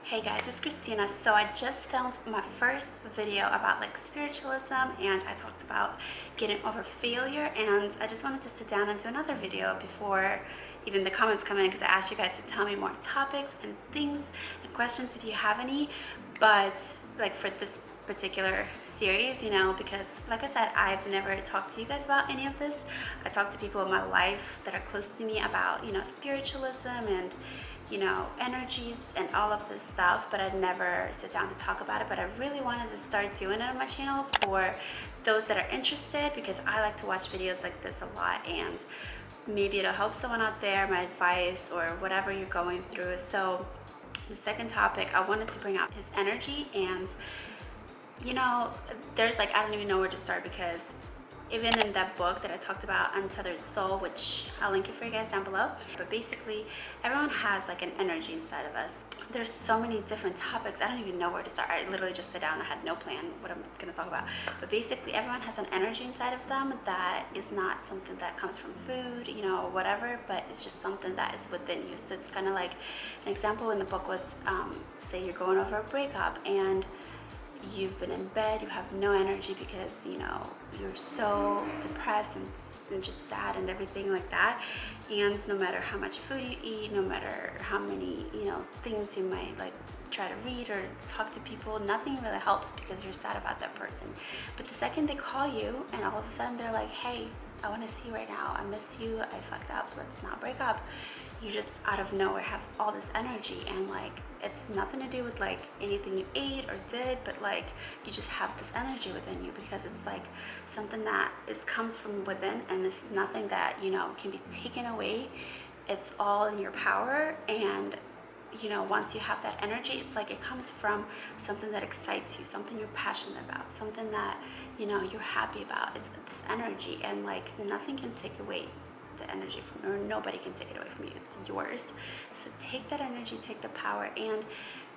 Hey guys, it's Christina. So I just filmed my first video about like spiritualism, and I talked about getting over failure, and I just wanted to sit down and do another video before even the comments come in, because I asked you guys to tell me more topics and things and questions if you have any. But like for this particular series, because like I said, I've never talked to you guys about any of this. I talk to people in my life that are close to me about spiritualism and energies and all of this stuff, but I'd never sit down to talk about it. But I really wanted to start doing it on my channel for those that are interested, because I like to watch videos like this a lot, and maybe it'll help someone out there, my advice or whatever you're going through. So the second topic I wanted to bring up is energy. And there's like, I don't even know where to start, because even in that book that I talked about, Untethered Soul, which I'll link it for you guys down below, but basically everyone has like an energy inside of us. There's so many different topics, I don't even know where to start. I literally just sit down, I had no plan what I'm gonna talk about. But basically everyone has an energy inside of them that is not something that comes from food, whatever, but it's just something that is within you. So it's kind of like, an example in the book was, say you're going over a breakup and you've been in bed, you have no energy because you're so depressed and just sad and everything like that. And no matter how much food you eat, no matter how many things you might like try to read or talk to people, nothing really helps because you're sad about that person. But the second they call you and all of a sudden they're like, hey, I want to see you right now, I miss you, I fucked up, let's not break up, you just out of nowhere have all this energy. And like, it's nothing to do with like anything you ate or did, but like you just have this energy within you, because it's like something that comes from within, and it's nothing that can be taken away. It's all in your power. And once you have that energy, it's like it comes from something that excites you, something you're passionate about, something that you're happy about. It's this energy, and like nothing can take away the energy from, or nobody can take it away from you. It's yours. So take that energy, take the power, and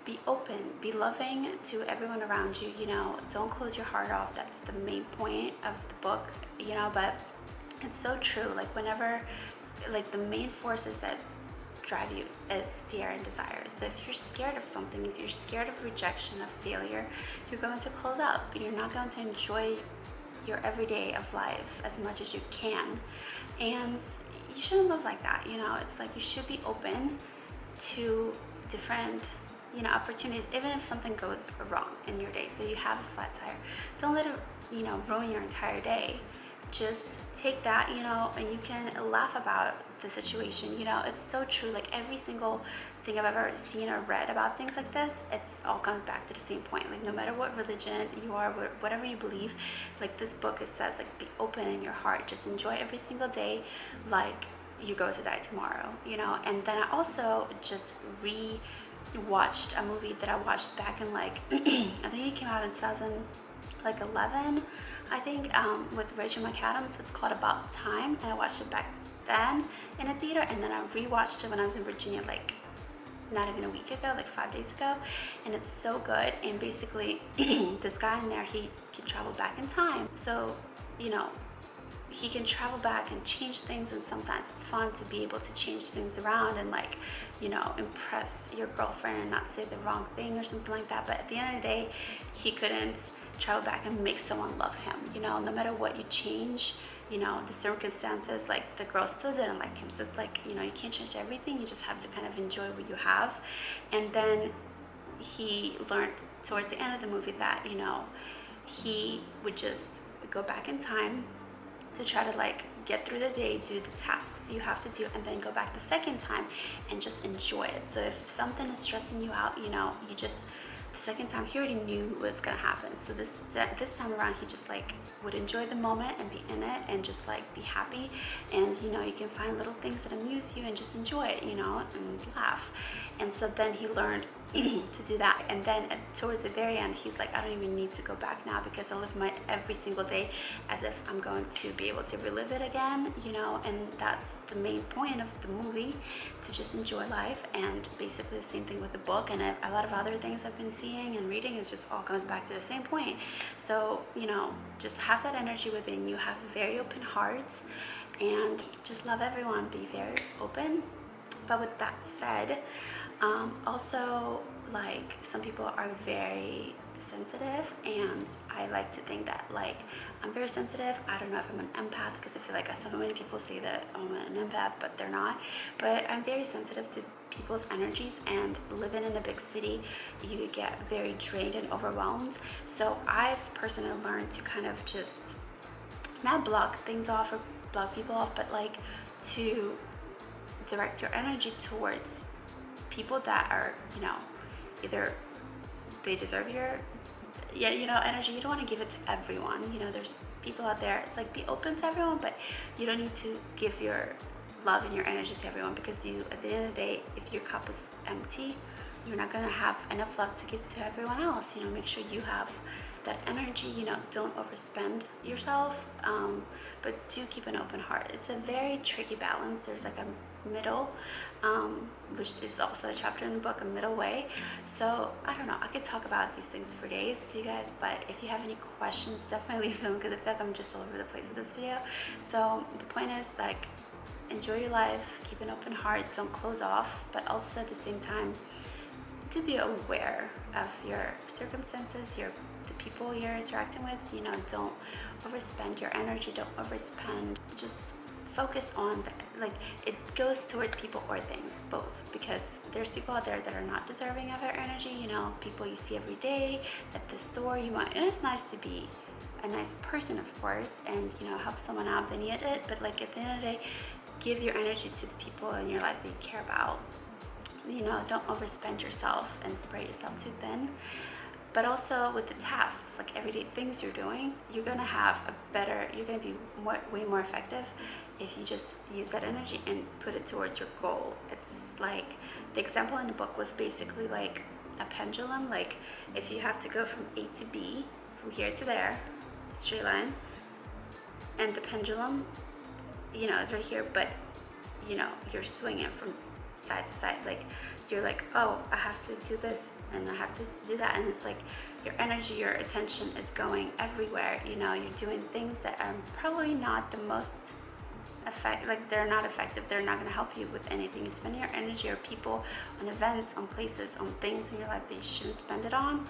be open, be loving to everyone around you. Don't close your heart off. That's the main point of the book, but it's so true. Like whenever, like the main forces that drive you is fear and desire. So if you're scared of something, if you're scared of rejection, of failure, you're going to close up. You're not going to enjoy your everyday of life as much as you can. And you shouldn't live like that. It's like you should be open to different opportunities, even if something goes wrong in your day. So you have a flat tire, don't let it ruin your entire day. Just take that, and you can laugh about the situation. It's so true. Like every single thing I've ever seen or read about things like this, it's all comes back to the same point. Like no matter what religion you are, whatever you believe, like this book, it says like be open in your heart, just enjoy every single day like you're going to die tomorrow, And then I also just watched a movie that I watched back in like I think it came out in 2011, I think, with Rachel McAdams. It's called About Time, and I watched it back then in a theater, and then I rewatched it when I was in Virginia, like not even a week ago, like 5 days ago, and it's so good. And basically this guy in there, he can travel back in time. So he can travel back and change things, and sometimes it's fun to be able to change things around and like impress your girlfriend and not say the wrong thing or something like that. But at the end of the day, he couldn't travel back and make someone love him. No matter what you change, the circumstances, like the girl still didn't like him. So it's like you can't change everything, you just have to kind of enjoy what you have. And then he learned towards the end of the movie that he would just go back in time to try to like get through the day, do the tasks you have to do, and then go back the second time and just enjoy it. So if something is stressing you out, you just, the second time he already knew what was gonna happen. So this time around, he just like would enjoy the moment and be in it and just like be happy. And you can find little things that amuse you and just enjoy it, and laugh. And so then he learned to do that. And then towards the very end, he's like, I don't even need to go back now, because I live my every single day as if I'm going to be able to relive it again, and that's the main point of the movie, to just enjoy life. And basically the same thing with the book, and a lot of other things I've been seeing and reading, is just all comes back to the same point. So just have that energy within you, have a very open heart, and just love everyone, be very open. But with that said, also like some people are very sensitive, and I like to think that like I'm very sensitive. I don't know if I'm an empath, because I feel like so many people say that I'm an empath, but they're not. But I'm very sensitive to people's energies, and living in a big city, you could get very drained and overwhelmed. So I've personally learned to kind of just not block things off or block people off, but like to direct your energy towards people that are, you know, either they deserve your energy. You don't want to give it to everyone. You know, there's people out there, it's like, be open to everyone, but you don't need to give your love and your energy to everyone, because you, at the end of the day, if your cup is empty, you're not going to have enough love to give to everyone else. You know, make sure you have that energy. You know, don't overspend yourself, but do keep an open heart. It's a very tricky balance. There's like a middle, which is also a chapter in the book, a middle way. So I don't know, I could talk about these things for days to you guys, but if you have any questions, definitely leave them, because I feel like I'm just all over the place with this video. So the point is, like, enjoy your life, keep an open heart, don't close off, but also at the same time, to be aware of your circumstances, the people you're interacting with. You know, don't overspend your energy, don't overspend, just focus on like, it goes towards people or things, both, because there's people out there that are not deserving of our energy. You know, people you see every day at the store, you want, and it's nice to be a nice person, of course, and, you know, help someone out if they need it, but like at the end of the day, give your energy to the people in your life that you care about. You know, don't overspend yourself and spread yourself too thin. But also with the tasks, like everyday things you're doing, you're gonna have you're gonna be way more effective if you just use that energy and put it towards your goal. It's like, the example in the book was basically like a pendulum. Like, if you have to go from A to B, from here to there, straight line, and the pendulum, you know, is right here, but, you know, you're swinging from side to side. Like, you're like, oh, I have to do this and I have to do that, and it's like your energy, your attention is going everywhere. You know, you're doing things that are probably not the most they're not effective. They're not going to help you with anything. You spend your energy on people, on events, on places, on things in your life that you shouldn't spend it on.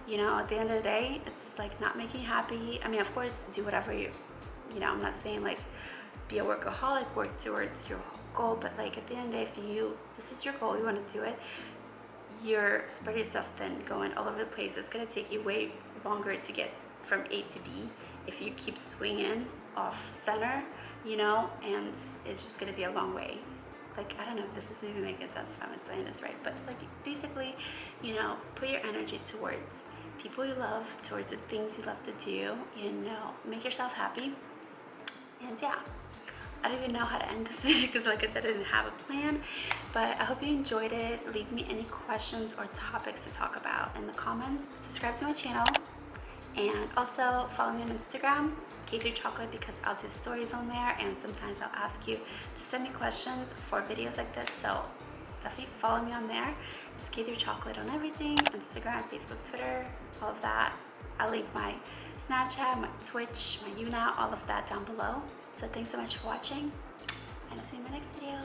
You know, at the end of the day, it's like not making you happy. I mean, of course, do whatever you know, I'm not saying like be a workaholic, work towards your goal, but like at the end of the day, if this is your goal, you want to do it, you're spread yourself thin, going all over the place. It's going to take you way longer to get from A to B if you keep swinging off center, you know, and it's just going to be a long way. Like, I don't know if this is even making sense, if I'm explaining this right, but like, basically, you know, put your energy towards people you love, towards the things you love to do, you know, make yourself happy. And yeah, I don't even know how to end this video, because like I said, I didn't have a plan, but I hope you enjoyed it. Leave me any questions or topics to talk about in the comments. Subscribe to my channel, and also follow me on Instagram, K3Chocolate, because I'll do stories on there, and sometimes I'll ask you to send me questions for videos like this, so definitely follow me on there. It's K3Chocolate on everything, Instagram, Facebook, Twitter, all of that. I'll link my Snapchat, my Twitch, my YouNow, all of that down below. So thanks so much for watching, and I'll see you in my next video.